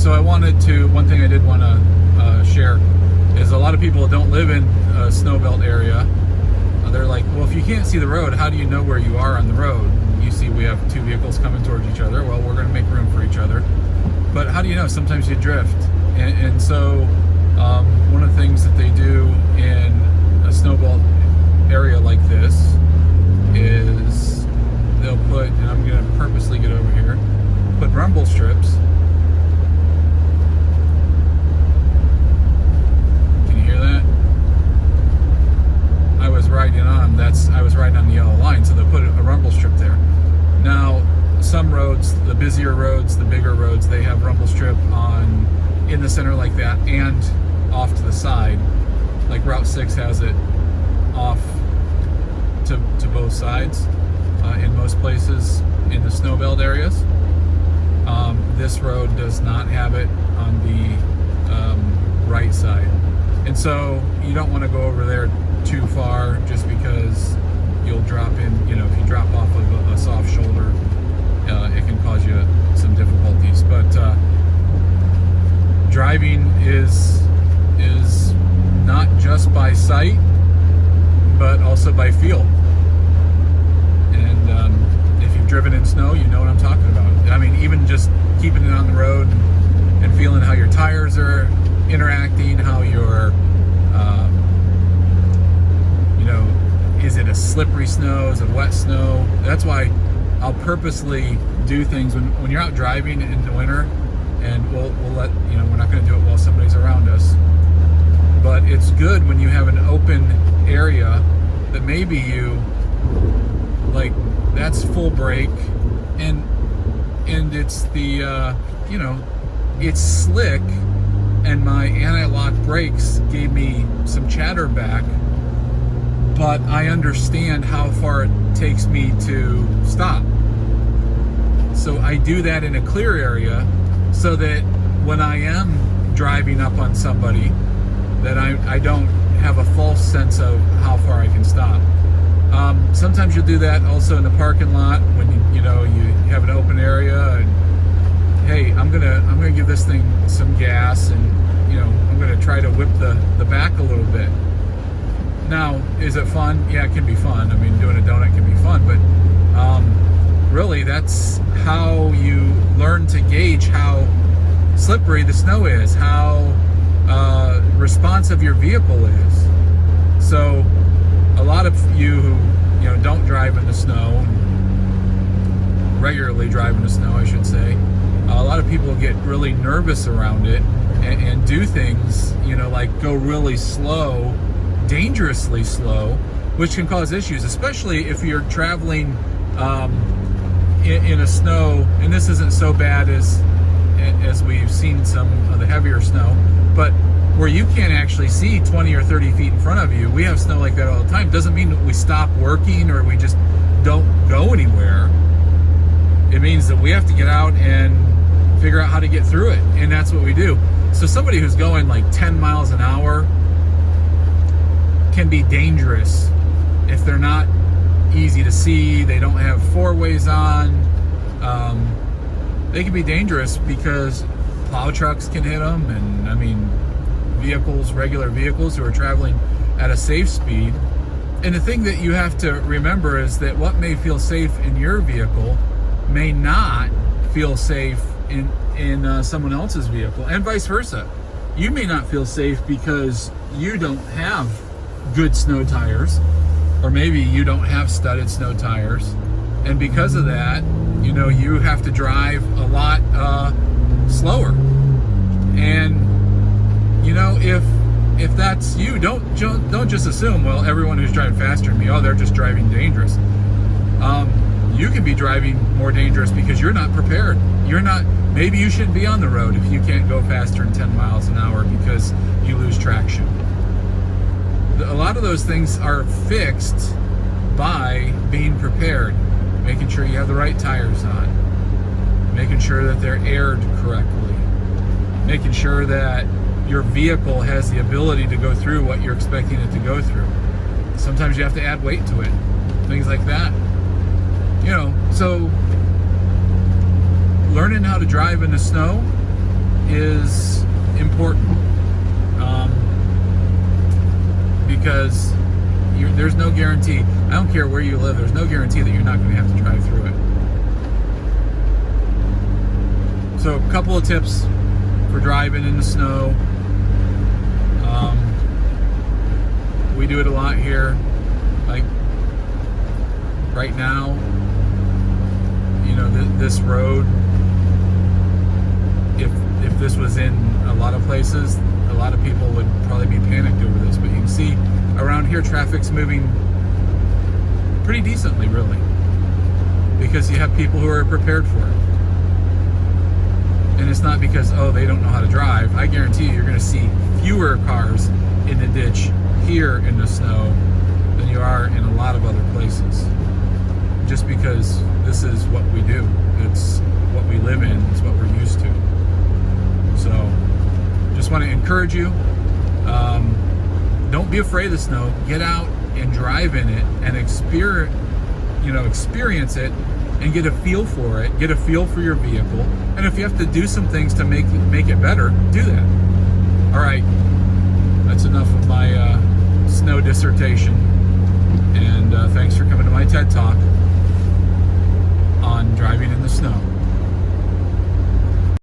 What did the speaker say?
So one thing I did want to share is a lot of people don't live in a snow belt area. They're like, well, if you can't see the road, how do you know where you are on the road? You see we have two vehicles coming towards each other. Well, we're going to make room for each other. But how do you know? Sometimes you drift. And so one of the things that they do in a snow belt area like this is they'll put, and I'm going to purposely get over here, put rumble strips. Can you hear that? I was riding on the yellow line, so they'll put a rumble strip there. Now, some roads, the busier roads, the bigger roads, they have rumble strip in the center like that and off to the side. Like Route 6 has it off to both sides in most places in the snow belt areas. This road does not have it on the right side. And so you don't want to go over there too far just because you'll drop in, if you drop off of a soft shoulder, it can cause you some difficulties. But driving is not just by sight, but also by feel. And if you've driven in snow, you know what I'm talking about. I mean, even just keeping it on the road and feeling how your tires are interacting, how your is it a slippery snow? Is it wet snow? That's why I'll purposely do things when you're out driving in the winter, and we'll let, we're not going to do it while somebody's around us. But it's good when you have an open area that maybe that's full brake, and it's the, it's slick, and my anti-lock brakes gave me some chatter back, but I understand how far it takes me to stop. So I do that in a clear area so that when I am driving up on somebody, that I don't have a false sense of how far I can stop. Sometimes you'll do that also in the parking lot when you have an open area and, hey, I'm gonna give this thing some gas, and I'm gonna try to whip the back a little bit. Now, is it fun? Yeah, it can be fun. I mean, doing a donut can be fun, but really, that's how you learn to gauge how slippery the snow is, how responsive your vehicle is. So, a lot of you who don't drive in the snow, regularly drive in the snow, I should say, a lot of people get really nervous around it and do things, like go really slow, dangerously slow, which can cause issues, especially if you're traveling in a snow, and this isn't so bad as we've seen some of the heavier snow, but where you can't actually see 20 or 30 feet in front of you. We have snow like that all the time. Doesn't mean that we stop working or we just don't go anywhere. It means that we have to get out and figure out how to get through it, and that's what we do. So somebody who's going like 10 miles an hour can be dangerous if they're not easy to see, they don't have four ways on. They can be dangerous because plow trucks can hit them, and I mean regular vehicles who are traveling at a safe speed. And the thing that you have to remember is that what may feel safe in your vehicle may not feel safe in someone else's vehicle, and vice versa. You may not feel safe because you don't have good snow tires, or maybe you don't have studded snow tires, and because of that, you have to drive a lot slower. And if that's you, don't just assume, well, everyone who's driving faster than me, they're just driving dangerous. You can be driving more dangerous because you're not prepared. Maybe you shouldn't be on the road if you can't go faster than 10 miles an hour because you lose traction. A lot of those things are fixed by being prepared, making sure you have the right tires on, making sure that they're aired correctly, making sure that your vehicle has the ability to go through what you're expecting it to go through. Sometimes you have to add weight to it, things like that. So learning how to drive in the snow is important, because there's no guarantee. I don't care where you live, there's no guarantee that you're not going to have to drive through it. So a couple of tips for driving in the snow. We do it a lot here. Like right now, you know, this road, if this was in a lot of places, a lot of people would probably be panicked over this. But you can see around here, traffic's moving pretty decently, really, because you have people who are prepared for it. And it's not because, oh, they don't know how to drive. I guarantee you're going to see fewer cars in the ditch here in the snow than you are in a lot of other places. Just because this is what we do. It's what we live in. It's what we're used to. So, just want to encourage you. Don't be afraid of the snow. Get out and drive in it and experience it and get a feel for it. Get a feel for your vehicle. And if you have to do some things to make it better, do that. All right, that's enough of my snow dissertation. And thanks for coming to my TED Talk on driving in the snow.